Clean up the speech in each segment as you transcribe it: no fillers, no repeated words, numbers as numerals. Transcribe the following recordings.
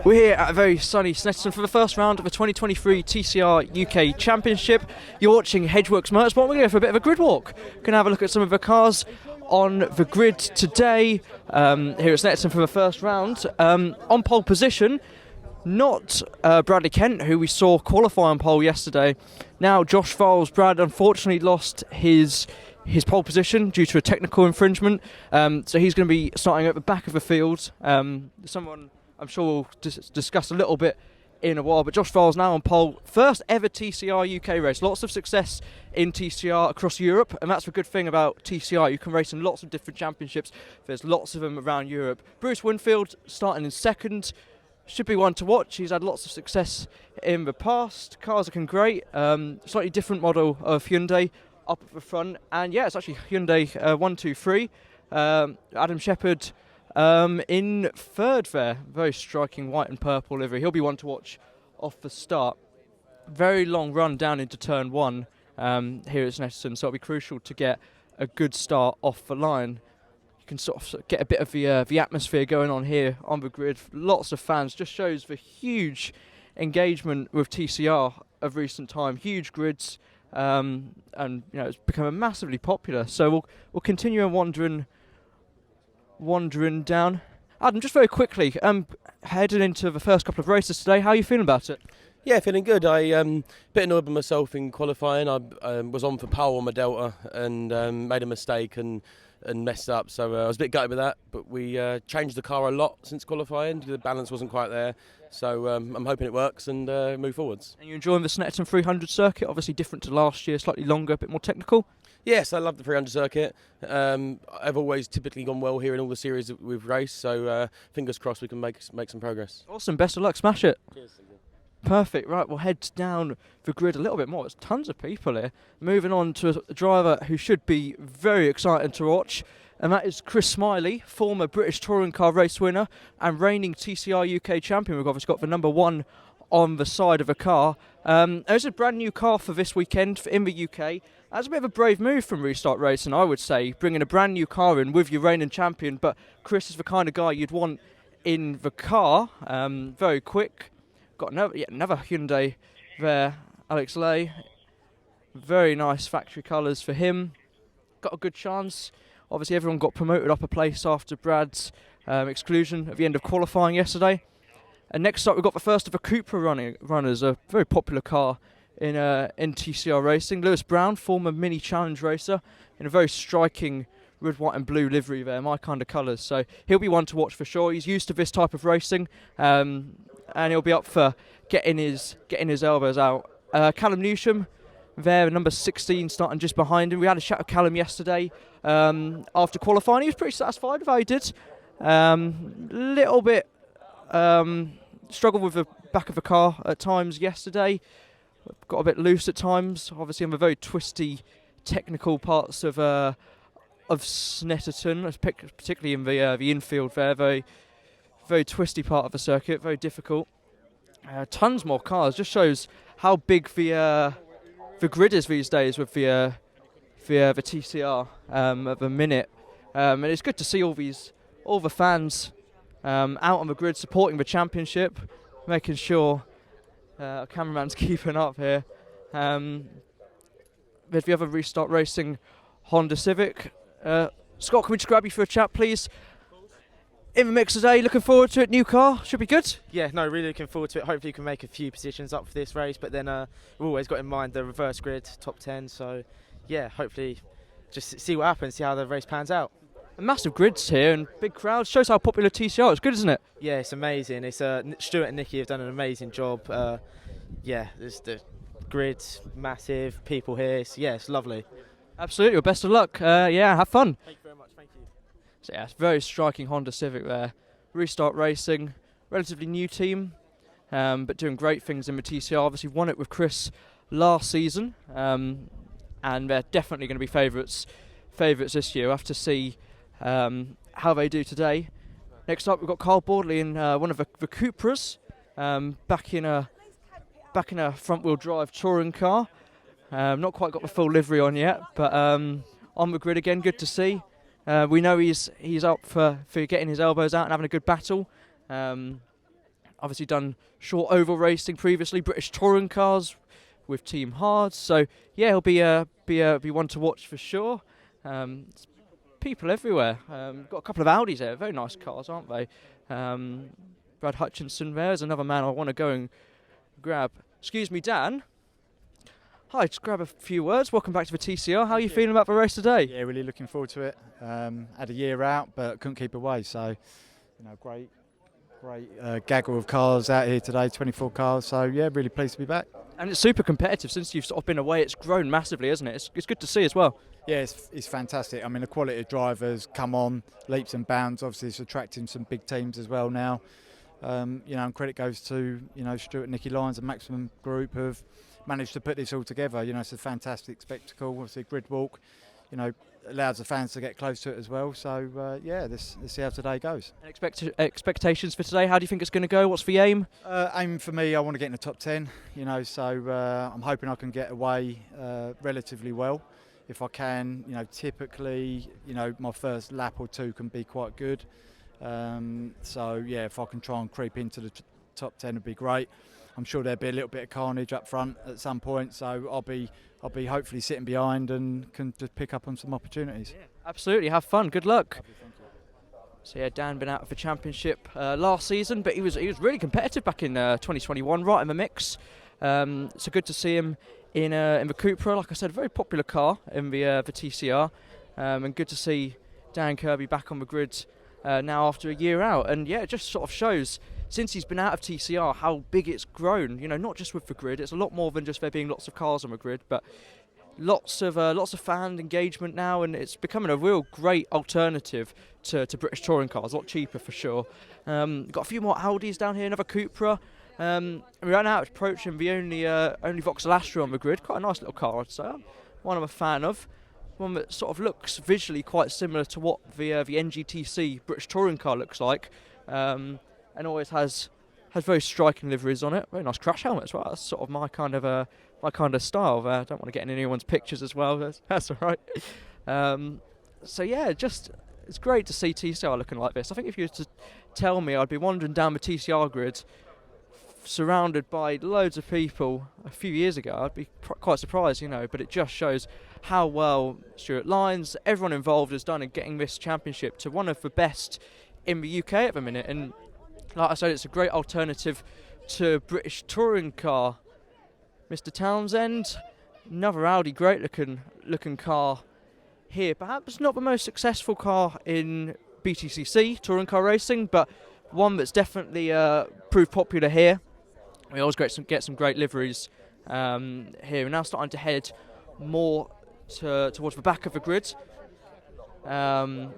We're here at a very sunny Snetterton for the first round of the 2023 TCR UK Championship. You're watching Hedgeworks Motorsport. We're going to go for a bit of a grid walk. Going to have a look at some of the cars on the grid today here at Snetterton for the first round. On pole position, not Bradley Kent, who we saw qualify on pole yesterday. Now Josh Files. Brad unfortunately lost his pole position due to a technical infringement, so he's going to be starting at the back of the field. Someone I'm sure we'll discuss a little bit in a while, but Josh Files now on pole. First ever TCR UK race. Lots of success in TCR across Europe, and that's the good thing about TCR. You can race in lots of different championships. There's lots of them around Europe. Bruce Winfield starting in second. Should be one to watch. He's had lots of success in the past. Car's looking great. Slightly different model of Hyundai up at the front, and yeah, it's actually Hyundai 123. Adam Shepherd in third there. Very striking white and purple livery. He'll be one to watch off the start. Very long run down into turn one here at Snetterton, so it'll be crucial to get a good start off the line. You can sort of get a bit of the atmosphere going on here on the grid. Lots of fans. Just shows the huge engagement with TCR of recent time. Huge grids, and you know, it's become massively popular. So we'll continue wandering down. Adam, just very quickly, heading into the first couple of races today, how are you feeling about it? Yeah, feeling good. I bit annoyed with myself in qualifying. I was on for pole on my Delta and made a mistake and messed up, so I was a bit gutted with that. But we changed the car a lot since qualifying. The balance wasn't quite there, so I'm hoping it works and move forwards. And you're enjoying the Snetterton 300 circuit? Obviously different to last year, slightly longer, a bit more technical. Yes, I love the 300 circuit. I've always typically gone well here in all the series that we've raced, so fingers crossed we can make some progress. Awesome, best of luck, smash it. Cheers. Perfect, right, we'll head down the grid a little bit more. There's tons of people here. Moving on to a driver who should be very exciting to watch, and that is Chris Smiley, former British Touring Car race winner and reigning TCR UK champion. We've obviously got the number one on the side of a car. There's a brand new car for this weekend in the UK. That's a bit of a brave move from Restart Racing, I would say, bringing a brand new car in with your reigning champion, but Chris is the kind of guy you'd want in the car. Very quick. Got another Hyundai there, Alex Lay. Very nice factory colours for him. Got a good chance. Obviously everyone got promoted up a place after Brad's exclusion at the end of qualifying yesterday. And next up we've got the first of the Cupra runners, a very popular car in TCR racing. Lewis Brown, former Mini Challenge racer, in a very striking red, white and blue livery there, my kind of colours. So he'll be one to watch for sure. He's used to this type of racing, and he'll be up for getting his elbows out. Callum Newsham there, number 16, starting just behind him. We had a chat with Callum yesterday after qualifying. He was pretty satisfied with how he did. Little bit struggled with the back of the car at times yesterday. Got a bit loose at times. Obviously on the very twisty technical parts of Snetterton, particularly in the infield there. Very, very twisty part of the circuit, very difficult. Tons more cars. Just shows how big the grid is these days with the TCR at the minute. And it's good to see all the fans out on the grid supporting the championship, making sure our cameraman's keeping up here. There's the other Restart Racing Honda Civic. Scott, can we just grab you for a chat, please? In the mix today, looking forward to it. New car, should be good. Yeah, no, really looking forward to it. Hopefully we can make a few positions up for this race, but then we've always got in mind the reverse grid, top 10, so yeah, hopefully just see what happens, see how the race pans out. Massive grids here and big crowds, shows how popular TCR is. Good, isn't it? Yeah, it's amazing. It's Stuart and Nicky have done an amazing job. Yeah, there's the grids, massive, people here, it's lovely. Absolutely, well, best of luck. Yeah, have fun. Thank you very much, thank you. So yeah, it's a very striking Honda Civic there. Restart Racing, relatively new team, but doing great things in the TCR. Obviously won it with Chris last season, and they're definitely going to be favourites this year. We'll have to see how they do today. Next up we've got Carl Bordley in one of the Cupras, back in a front wheel drive touring car. Not quite got the full livery on yet, but on the grid again, good to see. We know he's up for getting his elbows out and having a good battle. obviously done short oval racing previously, British touring cars with Team Hard. So yeah, he'll be one to watch for sure. There's people everywhere. Got a couple of Audis there, very nice cars, aren't they? Brad Hutchinson there's another man I want to go and grab. Excuse me, Dan. Hi, just grab a few words. Welcome back to the TCR. How are you feeling about the race today? Yeah, really looking forward to it. Had a year out, but couldn't keep away. So, great gaggle of cars out here today, 24 cars. So, yeah, really pleased to be back. And it's super competitive. Since you've sort of been away, it's grown massively, hasn't it? It's good to see as well. Yeah, it's fantastic. I mean, the quality of drivers come on leaps and bounds. Obviously, it's attracting some big teams as well now. And credit goes to, Stuart and Nicky Lyons and Maximum Group who have managed to put this all together. It's a fantastic spectacle. Obviously, grid walk, allows the fans to get close to it as well. So, let's see how today goes. And expectations for today, how do you think it's going to go? What's the aim? Aim for me, I want to get in the top 10, so I'm hoping I can get away relatively well. If I can, typically, my first lap or two can be quite good. If I can try and creep into the top 10 would be great. I'm sure there'll be a little bit of carnage up front at some point, so I'll be hopefully sitting behind and can just pick up on some opportunities. Yeah, absolutely, have fun, good luck. So yeah, Dan been out of the championship last season, but he was really competitive back in 2021, right in the mix. So good to see him in the Cupra. Like I said, a very popular car in the TCR, and good to see Dan Kirby back on the grid now after a year out. And yeah, it just sort of shows since he's been out of TCR how big it's grown. Not just with the grid, it's a lot more than just there being lots of cars on the grid, but lots of fan engagement now, and it's becoming a real great alternative to British touring cars. A lot cheaper for sure. Got a few more Audis down here, another Cupra. We ran out approaching the only Vauxhall Astra on the grid. Quite a nice little car, I'd say. One I'm a fan of. One that sort of looks visually quite similar to what the NGTC British touring car looks like, and always has very striking liveries on it. Very nice crash helmet as well. That's sort of my kind of style there. I don't want to get in anyone's pictures as well. That's all right. So yeah, it's great to see TCR looking like this. I think if you were to tell me I'd be wandering down the TCR grid surrounded by loads of people a few years ago, I'd be quite surprised, but it just shows how well Stuart Lyons, everyone involved, has done in getting this championship to one of the best in the UK at the minute. And like I said, it's a great alternative to British touring car. Mr. Townsend, another Audi, great looking car here. Perhaps not the most successful car in BTCC touring car racing, but one that's definitely proved popular here. We always get some great liveries here. We're now starting to head more towards the back of the grid. And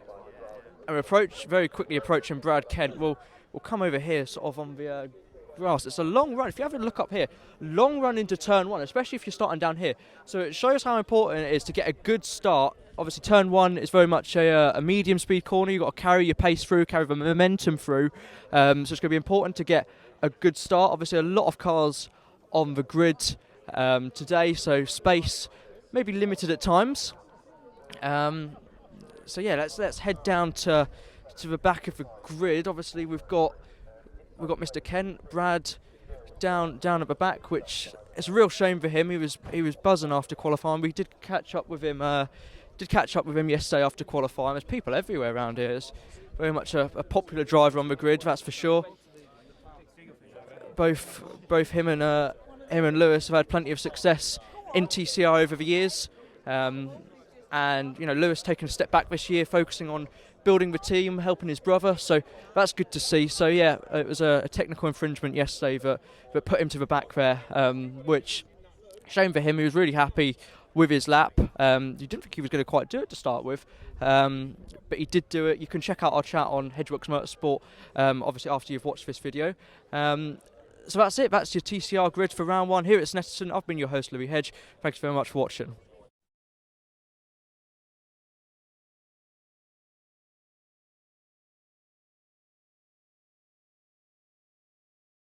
we're very quickly approaching Brad Kent. We'll come over here sort of on the grass. It's a long run. If you have a look up here, long run into turn one, especially if you're starting down here. So it shows how important it is to get a good start. Obviously turn one is very much a medium speed corner. You've got to carry your pace through, carry the momentum through. So it's going to be important to get a good start. Obviously a lot of cars on the grid today, so space maybe limited at times. So yeah, let's head down to the back of the grid. Obviously we've got Mr. Kent, Brad down at the back, which is a real shame for him. He was buzzing after qualifying. We did catch up with him yesterday after qualifying. There's people everywhere around here. It's very much a popular driver on the grid, that's for sure. Both him and Lewis have had plenty of success in TCR over the years, and Lewis taking a step back this year, focusing on building the team, helping his brother, so that's good to see. So yeah, it was a technical infringement yesterday that put him to the back there, which shame for him. He was really happy with his lap. You didn't think he was going to quite do it to start with, but he did do it. You can check out our chat on Hedgeworks Motorsport, obviously after you've watched this video. So that's it. That's your TCR grid for round one here at Snetterton. I've been your host, Louis Hedge. Thanks very much for watching.